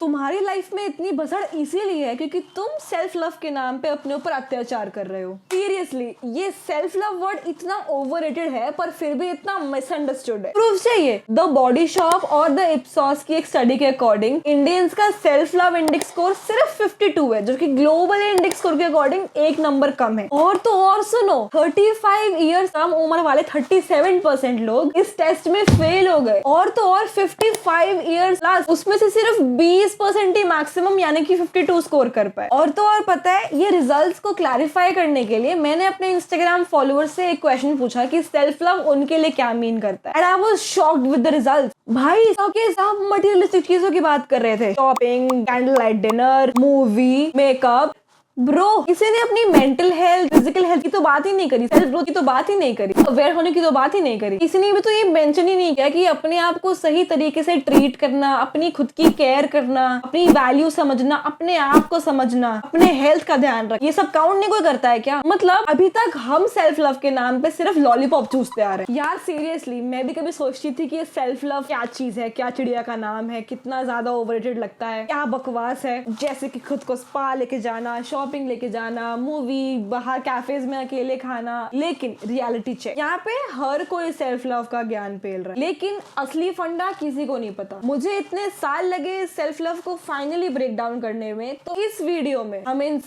तुम्हारी लाइफ में इतनी भसड़ इसीलिए है क्योंकि तुम सेल्फ लव के नाम पे अपने ऊपर अत्याचार कर रहे हो। सीरियसली, ये सेल्फ लव वर्ड इतना ओवररेटेड है पर फिर भी इतना मिसअंडरस्टूड है। प्रूफ चाहिए? द बॉडी शॉप और द इप्सॉस की एक स्टडी के अकॉर्डिंग इंडियंस का सेल्फ लव इंडेक्स स्कोर सिर्फ 52 है, जो कि ग्लोबल इंडेक्स स्कोर के अकॉर्डिंग एक नंबर कम है। और तो और सुनो, 35 ईयर्स कम उम्र वाले 37% लोग इस टेस्ट में फेल हो गए। और तो और 55 ईयर्स प्लस उसमें से सिर्फ 20% ही मैक्सिमम यानी कि 52 स्कोर कर पाए। और तो और पता है, ये रिजल्ट्स को क्लैरिफाई करने के लिए मैंने अपने इंस्टाग्राम फॉलोअर्स से एक क्वेश्चन पूछा कि सेल्फ लव उनके लिए क्या मीन करता है, and I was shocked with the results. भाई सब मटेरियलिस्टिक चीजों की बात कर रहे थे, shopping, candle light dinner, movie, makeup. Bro, किसी ने अपनी मेंटल हेल्थ, फिजिकल हेल्थ की तो बात ही नहीं करी, सेल्फ ग्रोथ की तो बात ही नहीं करी, अवेयर होने की तो बात ही नहीं करी। किसी ने भी तो ये मेंशन ही नहीं किया कि अपने आप को सही तरीके से ट्रीट करना, अपनी खुद की केयर करना, अपनी वैल्यू समझना, अपने आप को समझना, अपने हेल्थ का ध्यान रखना, ये सब काउंट नहीं कोई करता है क्या? मतलब अभी तक हम सेल्फ लव के नाम पे सिर्फ लॉलीपॉप चूसते आ रहे हैं। यार सीरियसली, मैं भी कभी सोचती थी कि सेल्फ लव क्या चीज है, क्या चिड़िया का नाम है, कितना ज्यादा ओवररेटेड लगता है, क्या बकवास है। जैसे कि खुद को स्पा लेके जाना, शॉपिंग लेके जाना, मूवी, बाहर कैफेज में अकेले खाना। लेकिन रियलिटी चेक, यहाँ पे हर कोई सेल्फ लव का ज्ञान पेल रहा है, लेकिन असली फंडा किसी को नहीं पता। मुझे इतने साल लगे सेल्फ लव को फाइनली ब्रेक डाउन करने में, तो इस वीडियो में हम इन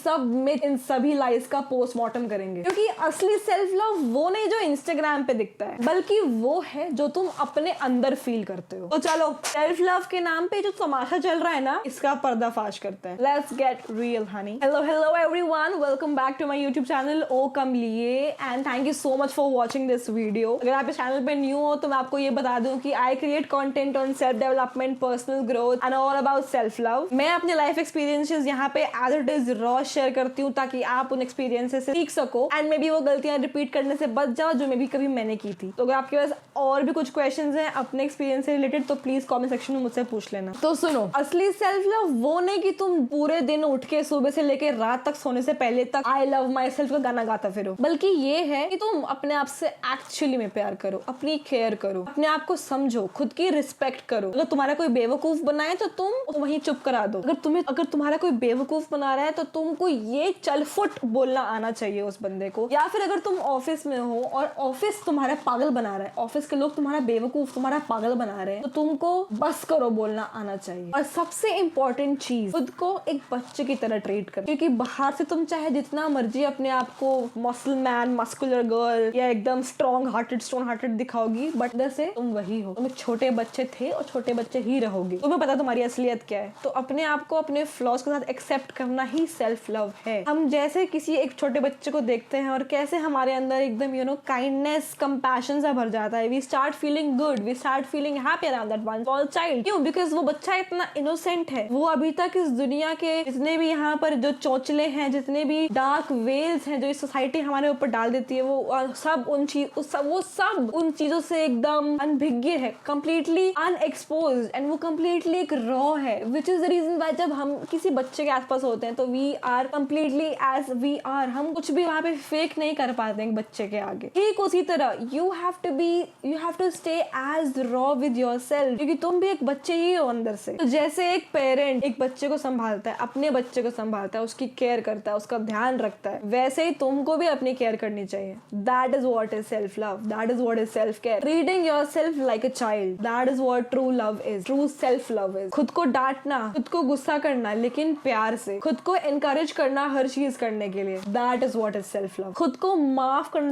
सभी लाइज का पोस्टमार्टम करेंगे। क्योंकि असली सेल्फ लव वो नहीं जो इंस्टाग्राम पे दिखता है, बल्कि वो है जो तुम अपने अंदर फील करते हो। तो चलो, सेल्फ लव के नाम पे जो तमाशा चल रहा है ना, इसका पर्दाफाश करते हैं। Let's get real honey. Hello everyone, welcome back to my YouTube channel ओ कमलिए, and thank you so much for watching this video। अगर आप इस चैनल पे न्यू हो तो मैं आपको ये बता दूं कि I create content on self development, personal growth and all about self love। मैं अपने लाइफ एक्सपीरियंसेस यहाँ पे as it is raw share करती हूँ ताकि आप उन एक्सपीरियंसेस से सीख सको एंड मे बी वो गलतियां रिपीट करने से बच जाओ जो मे बी कभी मैंने की थी। तो अगर आपके पास और भी कुछ क्वेश्चंस हैं अपने एक्सपीरियंस से रिलेटेड तो प्लीज कॉमेंट सेक्शन में मुझसे पूछ लेना। तो सुनो, असली सेल्फ लव वो नहीं कि तुम पूरे दिन उठ के सुबह से लेकर रात तक सोने से पहले तक आई लव माई सेल्फ का गाना गाता फिरो, बल्कि ये है कि तुम अपने आप से एक्चुअली में प्यार करो, अपनी केयर करो, अपने आप को समझो, खुद की रिस्पेक्ट करो। अगर तुम्हारा कोई बेवकूफ बनाए तो तुम वहीं चुप करा दो। अगर तुम्हारा कोई बेवकूफ बना रहा है तो तुमको ये चल फुट बोलना आना चाहिए उस बंदे को। या फिर अगर तुम ऑफिस में हो और ऑफिस तुम्हारा पागल बना रहा है, ऑफिस के लोग तुम्हारा बेवकूफ, तुम्हारा पागल बना रहे हैं, तो तुमको बस करो बोलना आना चाहिए। और सबसे इंपॉर्टेंट चीज, खुद को एक बच्चे की तरह ट्रीट करो। क्योंकि बाहर से तुम चाहे जितना मर्जी अपने आप को मसल मैन, मस्कुलर गर्ल या एकदम स्ट्रॉन्ग हार्टेड दिखाओगी, बट अंदर से तुम वही हो। तुम एक छोटे बच्चे थे और छोटे बच्चे ही रहोगे। तुम्हें पता तुम्हारी असलियत क्या है। तो अपने आप को अपने फ्लॉज के साथ एक्सेप्ट करना ही सेल्फ लव है। हम जैसे किसी एक छोटे बच्चे को देखते हैं और कैसे हमारे अंदर एकदम काइंडनेस, कंपैशन सा भर जाता है। We start feeling good, we start feeling happy around that one small child. क्यों? बिकॉज वो बच्चा इतना इनोसेंट है। वो अभी तक इस दुनिया के जितने भी यहाँ पर जो चौचले हैं, जितने भी डार्क वेल्स हैं जो इस सोसाइटी हमारे ऊपर डाल देती है, वो सब उन चीजों से एकदम अनभिज्ञ है, कंप्लीटली अनएक्सपोज्ड, एंड वो कंप्लीटली एक रॉ है। Which is the reason why जब हम किसी बच्चे के आसपास होते हैं तो we are completely as we are. हम कुछ भी वहाँ पे फेक नहीं कर पाते हैं बच्चे के आगे। ठीक उसी तरह you have to stay as raw with yourself, क्योंकि तुम भी एक बच्चे ही हो अंदर से। तो जैसे एक पेरेंट एक बच्चे को संभालता है, अपने बच्चे को संभालता है, उसकी केयर करता है, उसका ध्यान रखता है, वैसे ही तुमको भी अपनी केयर करनी चाहिए। That is what is self love, that is what is self care, treating yourself like a child. That is what true love is, true self love is. खुद को डांटना, खुद को गुस्सा करना, लेकिन प्यार से, खुद को एनकरेज करना हर चीज करने के लिए, that is what is self love. खुद को माफ करना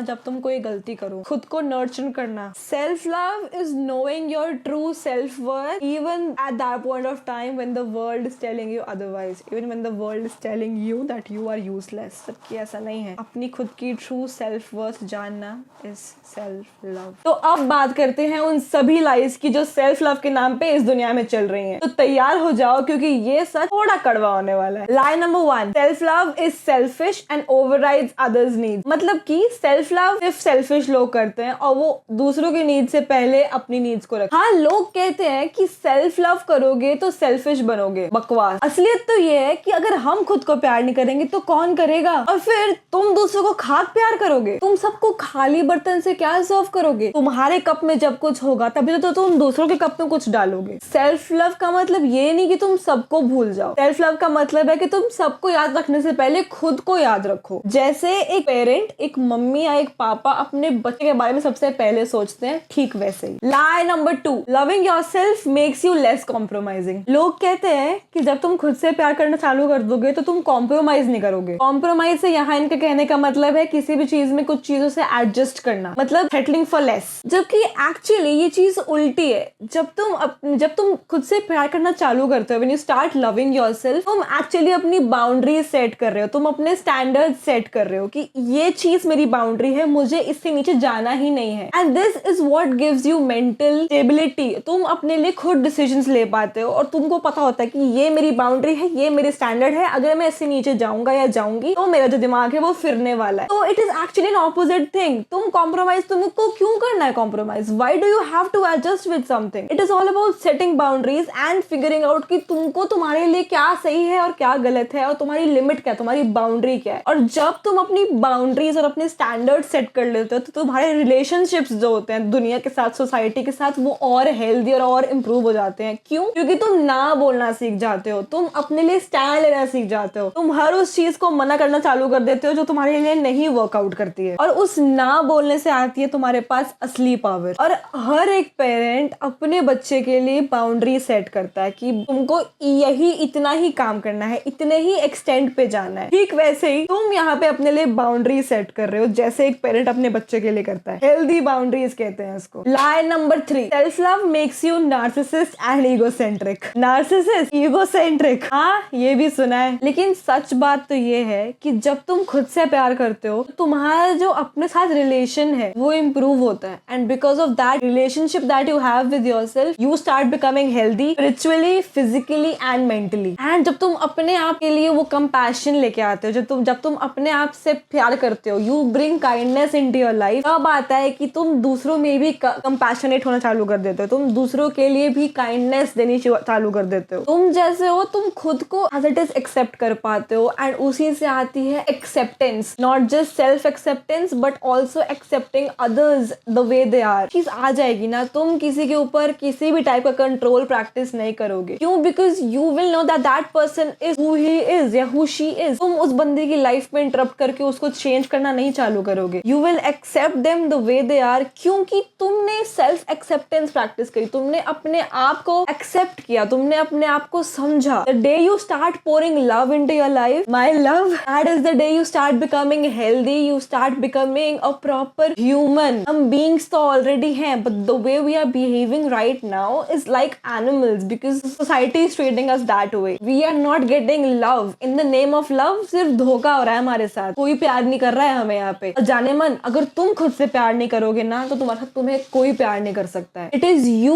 जब तुम कोई गलती करो, खुद को नर्चर करना। Self love is knowing your true self worth even at that point of time when the world is telling you otherwise, even when the world is telling you that you are useless. जबकि ऐसा नहीं है। अपनी खुद की true self worth जानना is self love. तो अब बात करते हैं उन सभी लाइज की जो सेल्फ लव के नाम पे इस दुनिया में चल रही हैं। तो तैयार हो जाओ क्योंकि ये सच थोड़ा कड़वा होने वाला है। Line number 1, self love is selfish and overrides others needs. मतलब कि सेल्फ लव सिर्फ सेल्फिश लोग करते हैं और वो दूसरों की नीड से पहले अपनी नीड्स को रखते हैं। हाँ, लोग कहते हैं कि सेल्फ लव करोगे तो सेल्फिश बनोगे। बकवास। असलियत तो तो ये है कि अगर हम खुद को प्यार नहीं करेंगे तो कौन करेगा? और फिर तुम दूसरों को खाक प्यार करोगे? तुम सबको खाली बर्तन से क्या सर्व करोगे? तुम्हारे कप में जब कुछ होगा तभी तो तुम दूसरों के कप में कुछ डालोगे। सेल्फ लव का मतलब ये नहीं कि तुम सबको भूल जाओ। सेल्फ लव का मतलब है कि तुम सबको याद रखने से पहले खुद को याद रखो। जैसे एक पेरेंट, एक मम्मी या एक पापा अपने बच्चे के बारे में सबसे पहले सोचते हैं, ठीक वैसे ही। Lie number 2, loving yourself makes you less compromising. लोग कहते हैं कि जब तुम खुद से प्यार करना चालू कर दोगे तो तुम कॉम्प्रोमाइज नहीं करोगे। कॉम्प्रोमाइज से यहाँ इनके कहने का मतलब है किसी भी चीज में कुछ चीजों से एडजस्ट करना, मतलब सेटलिंग फॉर लेस। जबकि एक्चुअली ये चीज उल्टी है। जब तुम खुद से प्यार करना चालू करते हो, when you start loving yourself, तुम एक्चुअली अपनी बाउंड्री सेट कर रहे हो, तुम अपने स्टैंडर्ड सेट कर रहे हो कि ये चीज मेरी बाउंड्री है, मुझे इससे नीचे जाना ही नहीं है। And this is what gives you mental stability. तुम अपने लिए खुद डिसीजंस ले पाते हो और तुमको पता होता है कि ये मेरी बाउंड्री है, ये मेरे स्टैंडर्ड है, अगर मैं इससे नीचे जाऊंगा या जाऊंगी तो मेरा जो दिमाग है वो फिरने वाला है। तो it is actually an opposite thing. तुम कॉम्प्रोमाइज, तुमको क्यों करना है compromise? Why do you have to adjust with something? It is all about setting boundaries and figuring out कि तुमको तुम्हारे लिए क्या सही है और क्या गलत है, और तुम्हारी लिमिट क्या है, तुम्हारी बाउंड्री क्या है। और जब तुम अपनी बाउंड्रीज और अपने स्टैंडर्ड सेट कर लेते हो तो तुम्हारे रिलेशनशिप्स जो होते हैं दुनिया के साथ, सोसाइटी के साथ, वो और हेल्दी और इंप्रूव हो जाते हैं। क्यों? क्योंकि तुम ना बोलना सीख जाते हो, तुम अपने लिए स्टैंड लेना सीख जाते हो, तुम हर उस चीज को मना करना चालू कर देते हो जो तुम्हारे लिए नहीं वर्कआउट करती है। और उस ना बोलने से आती है तुम्हारे पास असली पावर। और हर एक पेरेंट अपने बच्चे के लिए बाउंड्री सेट करता है कि तुमको यही इतना ही काम करना है, इतने ही एक्सटेंड पे जाना है। ठीक वैसे ही तुम यहाँ पे अपने लिए बाउंड्री सेट कर रहे हो, जैसे एक पेरेंट अपने बच्चे के लिए करता है। हेल्दी बाउंड्रीज कहते हैं इसको। Lie number 3, self love makes you narcissist and egocentric. Narcissist, egocentric, हाँ ये भी सुना है। लेकिन सच बात तो ये है कि जब तुम खुद से प्यार करते हो तो तुम्हारा जो अपने साथ रिलेशन है वो इम्प्रूव होता है। And because of that relationship that you have with yourself, you start becoming healthy spiritually, physically and mentally. And जब तुम अपने आप के लिए वो कंपैशन लेके आते हो, जब तुम अपने आप से प्यार करते हो, you bring kindness into your life, तब आता है कि तुम दूसरों में भी कंपैशनेट होना चालू कर देते हो, तुम दूसरों के लिए भी काइंडनेस देनी चालू कर देते हो। तुम जैसे हो तुम खुद को एज इट इज एक्सेप्ट कर पाते हो। एंड उसी से आती है acceptance, not just self acceptance but also accepting others the way they are. चीज आ जाएगी ना, तुम किसी के ऊपर किसी भी टाइप का कंट्रोल प्रैक्टिस नहीं करोगे। क्यों? Because you will know that that person is who he is या हु शी इज। तुम उस बंदे की लाइफ में इंटरप्ट करके उसको चेंज करना नहीं चालू करोगे। You will accept them the way they are, क्योंकि तुमने सेल्फ एक्सेप्टेंस प्रैक्टिस करी, तुमने अपने आप को एक्सेप्ट किया, तुमने अपने आप को समझा। The day you start pouring love into your life, my love, that is the day you start becoming healthy, you start becoming a proper human. हम बीइंग्स तो ऑलरेडी हैं, but the way we are behaving right now is like animals because society is treating us that way. We are not getting love. In the name of love सिर्फ धोखा हो रहा है हमारे साथ, कोई प्यार नहीं कर रहा है हमें यहाँ पे। और जाने मन, अगर तुम खुद से प्यार नहीं करोगे ना तो तुम्हें कोई प्यार नहीं कर सकता है। It is you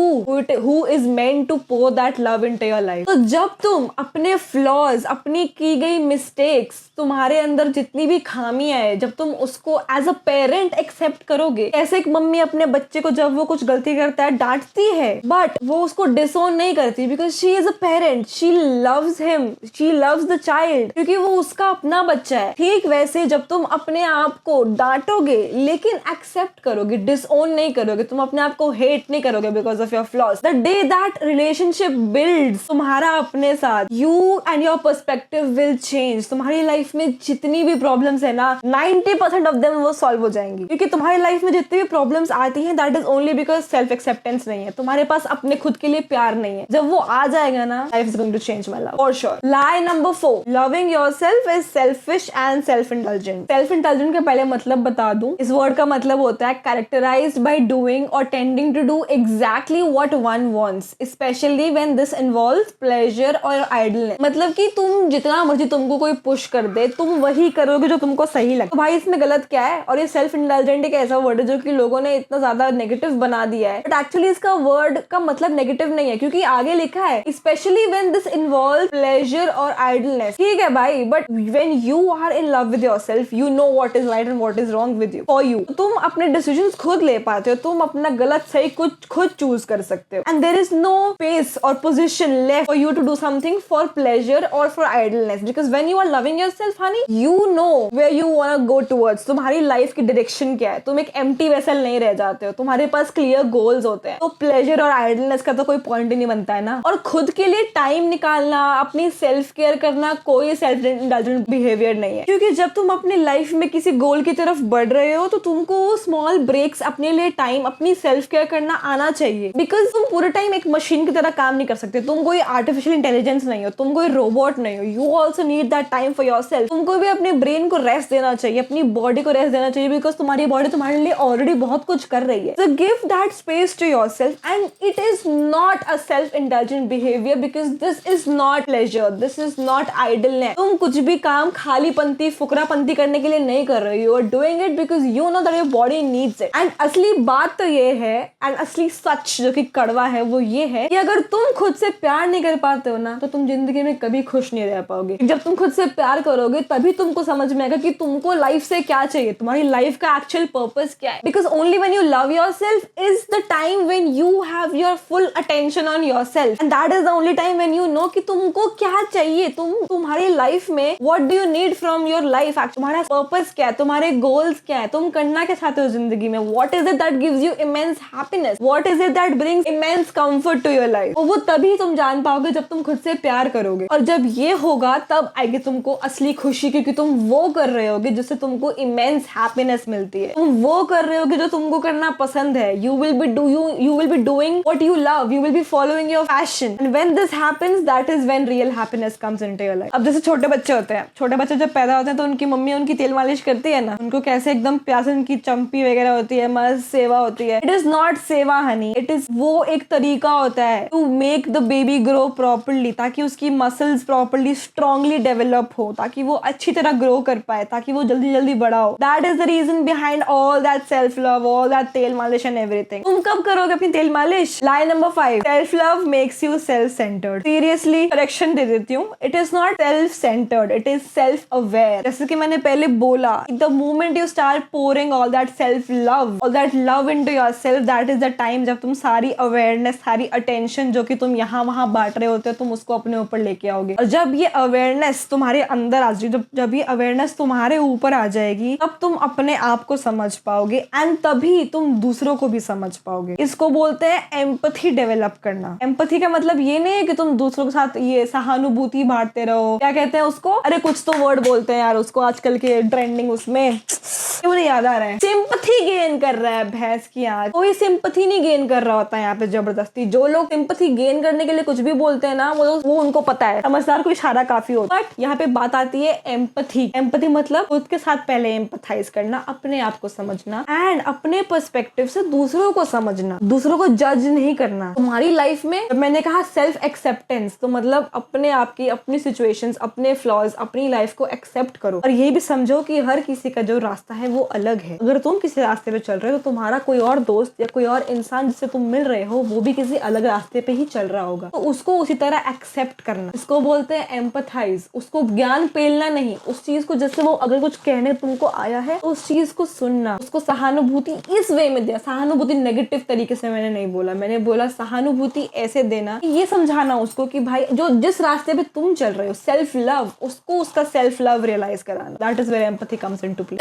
who is meant to pour that love into your life। तो जब तुम अपने फ्लॉज, अपनी की गई मिस्टेक्स, तुम्हारे अंदर जितनी भी खामियां है, जब तुम उसको एज अ पेरेंट एक्सेप्ट करोगे, ऐसे एक मम्मी अपने बच्चे को जब वो कुछ गलती करता है डांटती है, बट वो उसको डिसोन नहीं करती because she is a parent, she loves him, she loves the child, क्योंकि वो उसका अपना बच्चा है। ठीक वैसे जब तुम अपने आप को डांटोगे लेकिन एक्सेप्ट करोगे, डिसओन नहीं करोगे, तुम अपने आप को हेट नहीं करोगे because of your flaws, the day that relationship builds तुम्हारा अपने साथ, you and your perspective will change. तुम्हारी लाइफ में जितनी भी प्रॉब्लम्स है ना, 90% ऑफ देम वो सॉल्व हो जाएंगी, क्योंकि तुम्हारी लाइफ में जितनी भी प्रॉब्लम्स आती हैं that is only because self acceptance नहीं है, तुम्हारे पास अपने खुद के लिए प्यार नहीं है। जब वो आ जाएगा ना, life is going to change my love for sure. Lie number 4, loving yourself is selfish and self indulgent. Self indulgent का पहले मतलब बता दूं, इस वर्ड का मतलब होता है कैरेक्टराइज्ड बाय डूइंग और tending to do exactly what one wants, specially when this involves pleasure और आइडलनेस। मतलब कि तुम जितना मर्जी तुमको कोई पुश कर दे, तुम वही करोगे जो तुमको सही लगे। तो भाई इसमें गलत क्या है? और ये सेल्फ इंडल्जेंट एक ऐसा वर्ड है जो कि लोगों ने इतना ज्यादा नेगेटिव बना दिया है, बट एक्चुअली इसका वर्ड का मतलब नेगेटिव नहीं है, क्योंकि आगे लिखा है specially when this involve pleasure और आइडलनेस। ठीक है भाई, but when you are in love with yourself, you know what is right and what is wrong with you for you. तुम अपने डिसीजंस खुद ले पाते हो, तुम अपना गलत सही कुछ खुद चूज कर सकते हो, and there is no space और position left for you to do something for pleasure or for idleness, because when you are loving yourself honey, you know where you want to go towards. तुम्हारी life की direction क्या है, तुम एक empty vessel नहीं रह जाते हो, तुम्हारे पास क्लियर गोल्स होते हैं। तो प्लेजर और आइडलनेस का तो कोई पॉइंट ही नहीं बनता है ना। और खुद के लिए टाइम निकालना, अपनी सेल्फ केयर करना कोई सेल्फ इंडल्जेंट बिहेवियर नहीं है, क्योंकि जब तुम अपनी लाइफ में किसी गोल की तरफ बढ़ रहे हो तो तुमको स्मॉल ब्रेक्स, अपने लिए टाइम, अपनी सेल्फ केयर करना आना चाहिए। बिकॉज तुम पूरे टाइम एक मशीन की तरह काम नहीं कर सकते, तुम कोई आर्टिफिशियल इंटेलिजेंस नहीं हो, तुम कोई रोबोट नहीं हो। You also need that time for your self. तुमको भी अपने ब्रेन को रेस्ट देना चाहिए, अपनी बॉडी को रेस्ट देना चाहिए, बिकॉज तुम्हारी बॉडी तुम्हारे लिए ऑलरेडी बहुत कुछ कर रही है। So give that space to yourself, and it is not a self-indulgent behavior because this is not pleasure, this is not idleness. तुम कुछ भी काम खालीपंती, फुकरापंती करने के लिए नहीं कर रहे हो। You are doing it because you know that your body needs it. And असली बात तो ये है, and असली सच जो कि कड़वा है वो ये है कि अगर तुम खुद से प्यार नहीं कर पाते हो ना, तो तुम जिंदगी में कभी खुश नहीं रह पाओगे। जब तुम खुद से प्यार करोगे तभी तुमको समझ में आएगा कि तुमको लाइफ से क्या चाहिए, तुम्हारी लाइफ का एक्चुअल पर्पस क्या है। Because only when you love yourself is the time when you have your full attention on yourself, and that is the only time when you know कि तुमको क्या चाहिए, तुम्हारी लाइफ में what do you need from your life, तुम्हारा purpose क्या है, तुम्हारे गोल्स क्या है, तुम करना क्या चाहते हो जिंदगी में, what is it that gives you immense happiness, what is it that brings immense comfort to your life। वो तभी तुम जान पाओगे जब तुम खुद से प्यार करोगे, और जब ये होगा तब आएगी तुमको असली खुशी, क्योंकि तुम वो कर रहे होगे जिससे तुमको immense happiness मिलती है। तुम वो कर रहे होगे जो तुमको करना पसंद है। You will be doing what you love, you will be following your passion, and when this happens, that is when real happiness comes into your life। अब जैसे छोटे बच्चे होते हैं, छोटे बच्चे जब पैदा होते हैं तो उनकी मम्मी उनकी तेल मालिश करती है ना, उनको कैसे एकदम प्यास, उनकी चंपी वगैरह होती है, मस्त सेवा होती है। इट इज नॉट सेवा हनी, इट इज वो एक तरीका होता है to make the baby grow properly, ताकि उसकी मसल्स प्रॉपरली स्ट्रांगली डेवलप हो, ताकि वो अच्छी तरह ग्रो कर पाए, ताकि वो जल्दी जल्दी बड़ा हो। That is the reason behind all that self love, all that तेल मालिश एंड एवरीथिंग। तुम कब करोगे अपनी तेल मालिश? Line number 5, self love makes you self centred. Seriously correction दे देती हूँ, it is not self centred, it is self aware. जैसे कि मैंने पहले बोला, the moment you start pouring all that self love, all that love into yourself, that is the time जब तुम सारी अवेयरनेस, सारी अटेंशन जो कि तुम यहाँ वहां बांट रहे होते हो, तुम उसको अपने ऊपर लेके आओगे। और जब ये अवेयरनेस तुम्हारे अंदर आ जाएगी, जब ये अवेयरनेस तुम्हारे ऊपर आ जाएगी, तब तुम अपने आप को समझ पाओगे, एंड तभी तुम दूसरों को भी समझ पाओगे। इसको बोलते हैं एम्पैथी डेवलप करना। एम्पैथी का मतलब ये नहीं है कि तुम दूसरों के साथ ये सहानुभूति बांटते रहो, क्या कहते हैं उसको, अरे कुछ तो वर्ड बोलते हैं यार उसको आजकल के ट्रेंडिंग, उसमें क्यों नहीं याद आ रहा है, सिंपैथी गेन कर रहा है भैंस की आंख। कोई सिंपैथी नहीं गेन कर रहा होता है यहाँ पे जबरदस्ती। जो लोग सिंपैथी गेन करने के लिए कुछ भी बोलते हैं ना, वो उनको पता है, समझदार को इशारा काफी होता है। बट यहाँ पे बात आती है एम्पैथी। एम्पैथी मतलब खुद के साथ पहले एम्पैथाइज करना, अपने आप को समझना, एंड अपने पर्सपेक्टिव से दूसरों को समझना, दूसरों को जज नहीं करना। तुम्हारी लाइफ में मैंने कहा सेल्फ एक्सेप्टेंस, तो मतलब अपने आप की, अपनी सिचुएशंस, अपने फ्लॉज, अपनी लाइफ को एक्सेप्ट करो, और ये भी समझो कि हर किसी का जो रास्ता है वो अलग है। अगर तुम किसी रास्ते पे चल रहे हो तो तुम्हारा कोई और दोस्त या कोई और इंसान जिससे तुम मिल रहे हो वो भी किसी अलग रास्ते पे ही चल रहा होगा, तो उसको उसी तरह एक्सेप्ट करना, इसको बोलते हैं एम्पैथाइज। उसको ज्ञान पेलना नहीं, उस चीज को, जैसे वो अगर कुछ कहने तुमको आया है तो उस चीज को सुनना, उसको सहानुभूति इस वे में देना। सहानुभूति नेगेटिव तरीके से मैंने नहीं बोला, मैंने बोला सहानुभूति ऐसे देना, ये समझाना उसको कि भाई जो जिस रास्ते पे तुम चल रहे हो, सेल्फ लव, उसको उसका सेल्फ लव रियलाइज कराना। That is where empathy comes into play.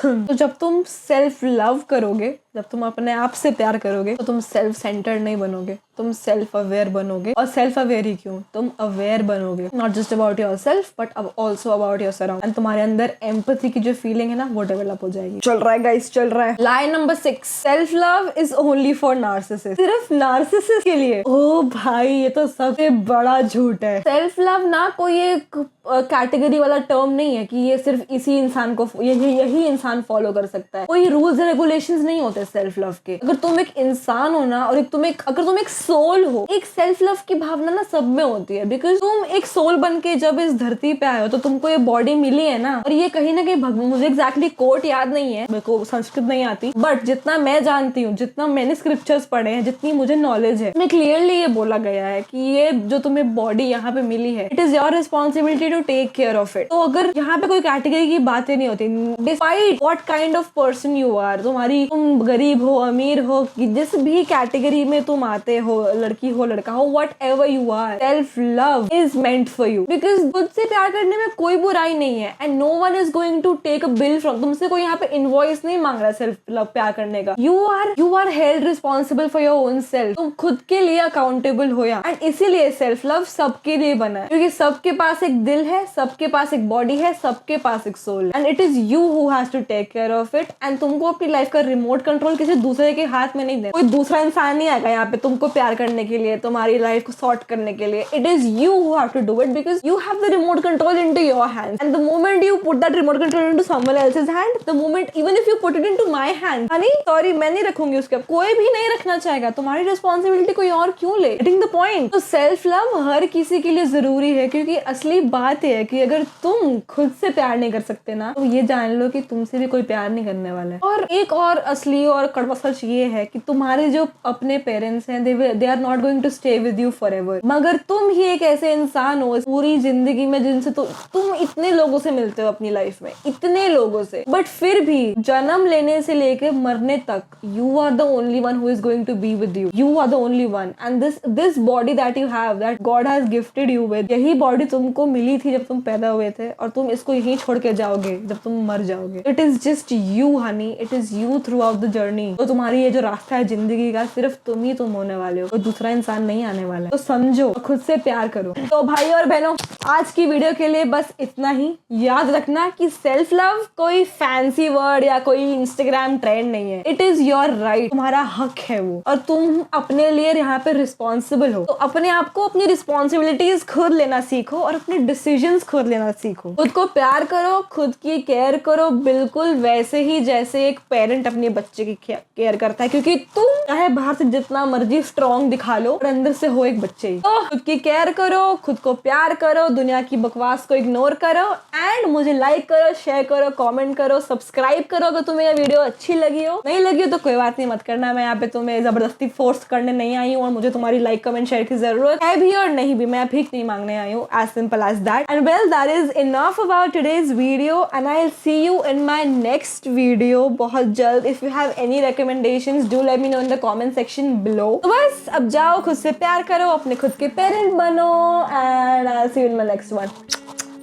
तो जब तुम सेल्फ लव करोगे, जब तुम अपने आप से प्यार करोगे, तो तुम सेल्फ सेंटर्ड नहीं बनोगे, तुम सेल्फ अवेयर बनोगे। और सेल्फ अवेयर ही क्यों, तुम अवेयर बनोगे not just about yourself but also about your surround, and तुम्हारे अंदर एम्पैथी की जो फीलिंग है ना वो डेवलप हो जाएगी। चल रहा है गाइस, चल रहा है। Line number 6, self love is only for narcissist. सिर्फ नार्सिसिस्ट के लिए? ओ भाई, ये तो सबसे बड़ा झूठ है। सेल्फ लव ना कोई एक कैटेगरी वाला टर्म नहीं है कि ये सिर्फ इसी इंसान को, यही इंसान फॉलो कर सकता है। कोई रूल्स रेगुलेशंस नहीं होते सेल्फ लव के। अगर तुम एक इंसान हो ना, और अगर तुम एक सोल हो, एक सेल्फ लव की भावना ना सब में होती है। बिकॉज तुम एक सोल बन के जब इस धरती पे आए हो तो तुमको ये बॉडी मिली है ना, और ये कहीं ना कहीं, मुझे एग्जैक्टली कोट याद नहीं है, मेरे को संस्कृत नहीं आती, बट जितना मैं जानती हूँ, जितना मैंने स्क्रिप्चर्स पढ़े हैं, जितनी मुझे नॉलेज है, मैं क्लियरली ये बोला गया है कि ये जो तुम्हें बॉडी यहाँ पे मिली है, it is your responsibility to take care of it. तो अगर यहाँ पे कोई कैटेगरी की बातें नहीं होती, despite what kind of person you are, तुम गरीब हो, अमीर हो, जिस भी कैटेगरी में तुम आते हो, लड़की हो, लड़का हो, whatever you are, self love is meant for you. Because खुद से प्यार करने में कोई बुराई नहीं है, and no one is going to take a bill from. तुमसे कोई यहाँ पे इनवॉइस नहीं मांग रहा सेल्फ लव प्यार करने का. You are held responsible for your own self. तुम खुद के लिए अकाउंटेबल हो या. एंड इसीलिए सेल्फ लव सबके लिए बना है, क्योंकि सबके पास एक दिल है, सबके पास एक बॉडी है, सबके पास एक सोल है, and it is you who has to take care of it. And तुमको अपनी लाइफ का रिमोट कंट्रोल किसी दूसरे के हाथ में नहीं देना. कोई दूसरा इंसान नहीं आएगा यहाँ पे तुमको प्यार करने के लिए, तुम्हारी लाइफ को सॉर्ट करने के लिए. It is you who have to do it, because you have the remote control into your hands. And the moment you put that remote control into someone else's hand, the moment even if you put it into my hand, honey, sorry, मैं नहीं रखूंगी उसके. कोई भी नहीं रखना चाहेगा. तुम्हारी रिस्पॉन्सिबिलिटी कोई और क्यों ले? Getting the point. तो सेल्फ लव हर किसी के लिए जरूरी है, क्योंकि असली बात है कि अगर तुम खुद से प्यार नहीं कर सकते ना, तो ये जान लो कि तुमसे भी कोई प्यार नहीं करने वाला है. और एक और असली और कड़वा सच ये है कि तुम्हारे जो अपने पेरेंट्स हैं, they are not going to stay with you forever. मगर तुम ही एक ऐसे इंसान हो पूरी जिंदगी में जिनसे तुम इतने लोगों से मिलते हो अपनी लाइफ में, इतने लोगों से, बट फिर भी जन्म लेने से लेके मरने तक you are the only one who is going to be with you. You are the only one. And this body that you have, that God has gifted you with, यही बॉडी तुमको मिली थी जब तुम पैदा हुए थे, और तुम इसको यहीं छोड़ के जाओगे जब तुम मर जाओगे. It is just you Honey, it is you through out the journey. तो तुम्हारी ये जो रास्ता है जिंदगी का, सिर्फ तुम ही तुम होने वाले हो, कोई दूसरा इंसान नहीं आने वाला है. तो समझो, खुद से प्यार करो. तो भाई और बहनों, आज की वीडियो के लिए बस इतना ही. याद रखना कि सेल्फ लव कोई फैंसी वर्ड या कोई इंस्टाग्राम ट्रेंड नहीं है. इट इज योर राइट, तुम्हारा हक है वो, और तुम अपने लिए यहाँ पे रिस्पॉन्सिबल हो. तो अपने आप को, अपनी रिस्पॉन्सिबिलिटीज खुद लेना सीखो और अपने डिसीजंस खुद लेना सीखो. खुद को प्यार करो, खुद की केयर करो, बिल्कुल वैसे ही जैसे एक पेरेंट अपने बच्चे की केयर करता है. क्योंकि तुम चाहे बाहर से जितना मर्जी स्ट्रॉन्ग दिखा लो, और अंदर से हो एक बच्चे ही. तो खुद की केयर करो, खुद को प्यार करो, दुनिया की बकवास को इग्नोर करो, एंड मुझे लाइक करो, शेयर करो, कमेंट करो, सब्सक्राइब करो अगर तुम्हें ये वीडियो अच्छी लगी हो. नहीं लगी हो तो कोई बात नहीं, मत करना. मैं यहाँ पे तुम्हें जबरदस्ती फोर्स करने नहीं आई हूँ, और मुझे तुम्हारी लाइक कमेंट शेयर की जरूरत है भी और नहीं भी. मैं भीख नहीं मांगने आई हूँ. As simple as that. And well, that is enough about today's video, and I will see you in my next video बहुत जल्द. If you have any recommendations, do let me know in the comment section below. तो बस अब जाओ, खुद से प्यार करो, अपने खुद के पेरेंट बनो, and I will see you in my next one.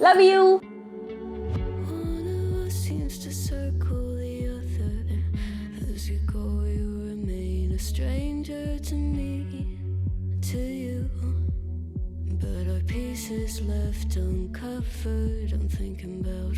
Love you. Stranger to me, to you, but our pieces left uncovered. I'm thinking about